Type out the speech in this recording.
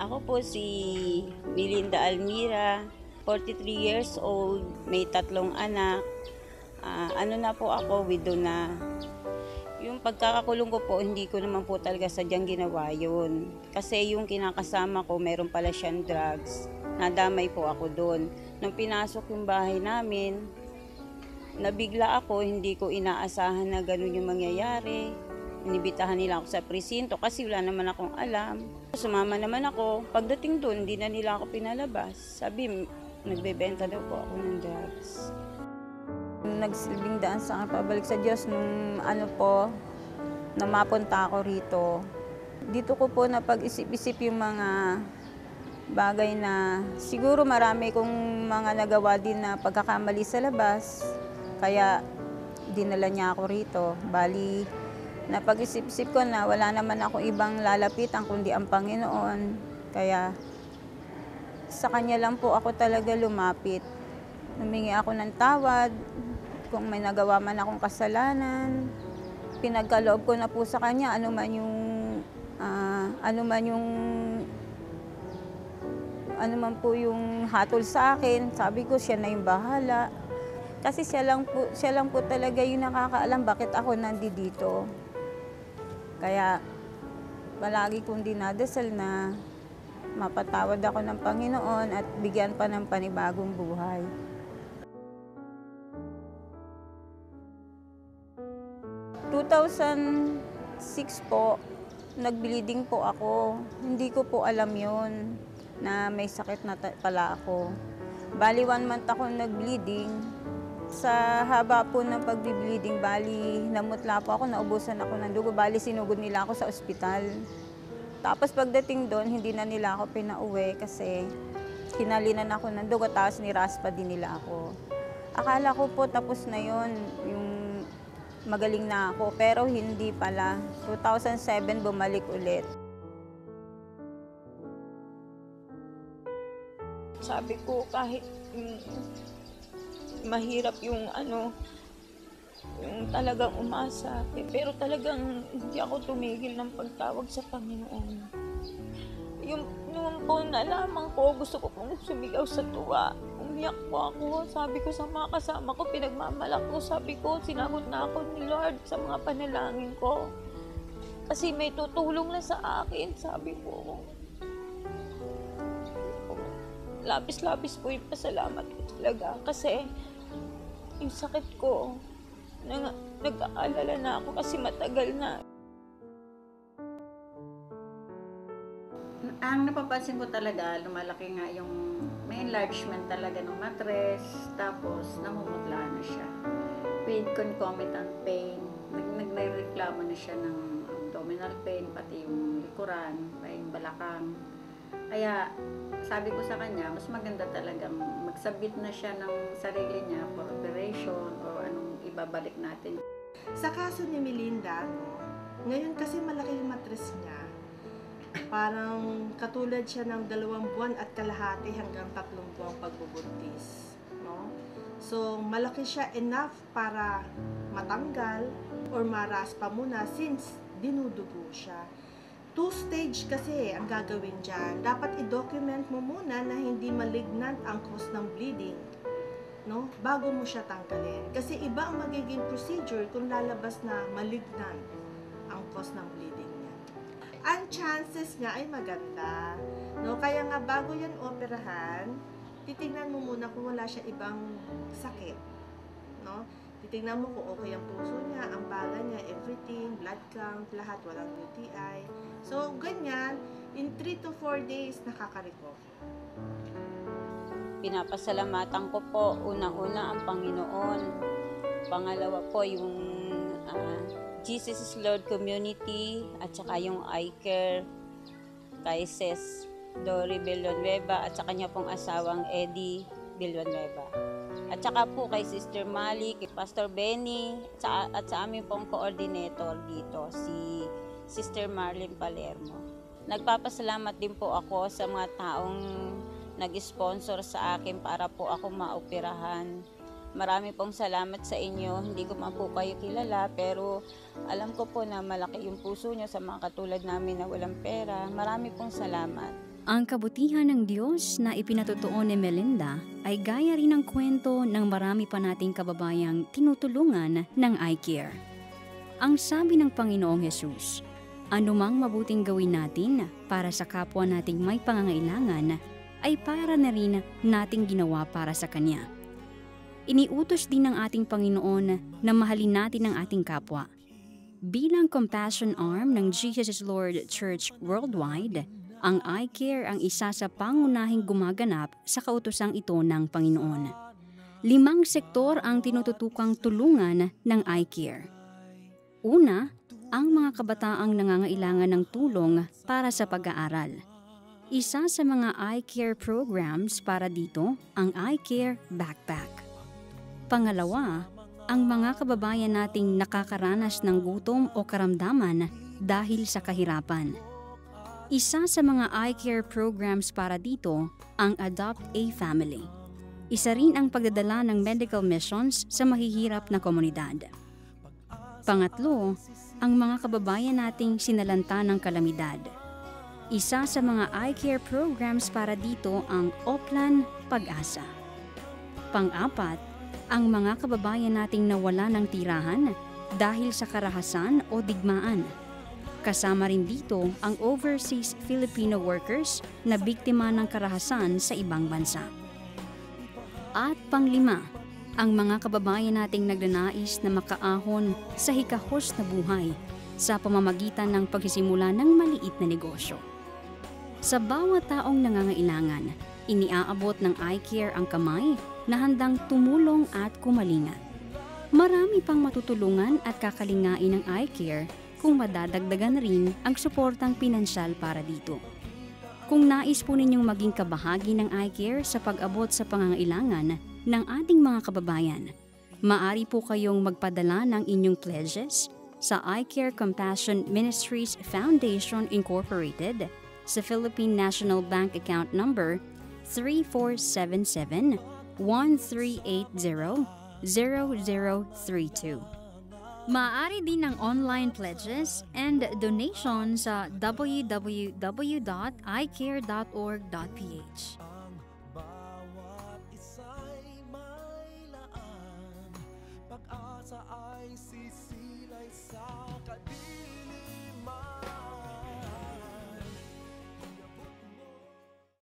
Ako po si Melinda Almira, 43 years old, may 3 anak. Ano na po ako, widow na. Yung pagkakakulong ko po, hindi ko naman po talaga sadyang ginawa yun. Kasi yung kinakasama ko, meron pala siyang drugs. Nadamay po ako doon. Nung pinasok yung bahay namin, nabigla ako, hindi ko inaasahan na ganun yung mangyayari. Inibitahan nila ako sa presinto kasi wala naman akong alam. Sumama naman ako. Pagdating doon, hindi na nila ako pinalabas. Sabi, nagbebenta daw po ako ng drugs. Nagsilbing daan sa akin pabalik sa Diyos nung nung mapunta ako rito. Dito ko po napag-isip-isip yung mga bagay na siguro marami kong mga nagawa din na pagkakamali sa labas. Kaya dinala niya ako rito. Bali, napag-isip-isip ko na wala naman ako ibang lalapitan kundi ang Panginoon. Kaya sa Kanya lang po ako talaga lumapit. Humingi ako ng tawad kung may nagawa man akong kasalanan. Pinagkaloob ko na po sa Kanya ano man po yung hatol sa akin. Sabi ko siya na yung bahala. Kasi siya lang po talaga yung nakakaalam bakit ako nandito. Kaya palagi kong dinadasal na mapatawad ako ng Panginoon at bigyan pa ng panibagong buhay. Noong 2006 po, nag-bleeding po ako. Hindi ko po alam yon na may sakit na pala ako. Bali 1 month ako nag-bleeding. Sa haba po ng pag-bleeding, bali namutla po ako, naubusan ako ng dugo. Bali sinugod nila ako sa ospital. Tapos pagdating doon, hindi na nila ako pinauwi kasi hinalinan ako ng dugo, tapos niraspa din nila ako. Akala ko po tapos na yon, yung magaling na ako, pero hindi pala. 2007 bumalik ulit. Sabi ko kahit mahirap yung yung talagang umasa. Pero talagang hindi ako tumigil ng pagtawag sa Panginoon. Noon po nalaman ko, gusto ko pong sumigaw sa tuwa. Umiyak po ako. Sabi ko sa mga kasama ko, pinagmamalak ko. Sabi ko, sinagot na ako ni Lord sa mga panalangin ko. Kasi may tutulong na sa akin, sabi ko. Labis-labis po yung pasalamat ko talaga. Kasi yung sakit ko, nag-aalala na ako kasi matagal na. Ang napapansin ko talaga, lumalaki nga yung may enlargement talaga ng mattress, tapos namumutla na siya. With concomitant pain, nagreklamo na siya ng abdominal pain, pati yung likuran, yung balakang. Kaya sabi ko sa kanya, mas maganda talagang magsabit na siya ng sarili niya for operation o anong ibabalik natin. Sa kaso ni Melinda, ngayon kasi malaki yung mattress niya. Parang katulad siya ng 2 buwan at kalahati hanggang 3 buwang pagbubuntis. No? So, malaki siya enough para matanggal or maraspa muna since dinudugo siya. 2-stage kasi ang gagawin dyan. Dapat i-document mo muna na hindi malignant ang cause ng bleeding, no? Bago mo siya tanggalin. Kasi iba ang magiging procedure kung lalabas na malignant ang cause ng bleeding niya. Ang chances niya ay maganda, no? Kaya nga bago yan operahan, titingnan mo muna kung wala siya ibang sakit, no? Titingnan mo kung okay ang puso niya, ang baga niya, everything, blood count, lahat, walang UTI. So, ganyan, in 3 to 4 days, nakaka-recover. Pinapasalamatan ko po, unang-una ang Panginoon. Pangalawa po yung Jesus is Lord Community at saka yung iCare kay Sis Dory Villanueva at saka niya pong asawang Eddie Villanueva. At saka po kay Sister Mali, kay Pastor Benny, at sa aming pong coordinator dito, si Sister Marlene Palermo. Nagpapasalamat din po ako sa mga taong nag-sponsor sa akin para po ako maoperahan. Marami pong salamat sa inyo. Hindi ko man po kayo kilala, pero alam ko po na malaki yung puso nyo sa mga katulad namin na walang pera. Marami pong salamat. Ang kabutihan ng Diyos na ipinatotoo ni Melinda ay gaya rin ng kwento ng marami pa nating kababayang tinutulungan ng iCare. Ang sabi ng Panginoong Hesus, anumang mabuting gawin natin para sa kapwa nating may pangangailangan ay para na rin nating ginawa para sa Kanya. Iniutos din ng ating Panginoon na mahalin natin ang ating kapwa. Bilang compassion arm ng Jesus is Lord Church Worldwide, ang iCare ang isa sa pangunahing gumaganap sa kautosang ito ng Panginoon. 5 sektor ang tinututukang tulungan ng iCare. Una, ang mga kabataang nangangailangan ng tulong para sa pag-aaral. Isa sa mga iCare programs para dito ang iCare Backpack. Pangalawa, ang mga kababayan nating nakakaranas ng gutom o karamdaman dahil sa kahirapan. Isa sa mga iCare programs para dito ang Adopt a Family. Isa rin ang pagdadala ng medical missions sa mahihirap na komunidad. Pangatlo, ang mga kababayan nating sinalanta ng kalamidad. Isa sa mga iCare programs para dito ang Oplan Pag-asa. Pang-apat, ang mga kababayan nating nawala ng tirahan dahil sa karahasan o digmaan. Kasama rin dito ang overseas Filipino workers na biktima ng karahasan sa ibang bansa. At pang-5, ang mga kababayan nating nagnanais na makaahon sa hikahos na buhay sa pamamagitan ng pagsisimula ng maliit na negosyo. Sa bawat taong nangangailangan, iniaabot ng iCare ang kamay na handang tumulong at kumalinga. Marami pang matutulungan at kakalingain ng iCare kung madadagdagan rin ang suportang pinansyal para dito. Kung nais po ninyong maging kabahagi ng iCare sa pag-abot sa pangangailangan ng ating mga kababayan, maaari po kayong magpadala ng inyong pledges sa iCare Compassion Ministries Foundation Incorporated sa Philippine National Bank Account Number 3477-1380-0032. Maaari din ng online pledges and donations sa www.icare.org.ph.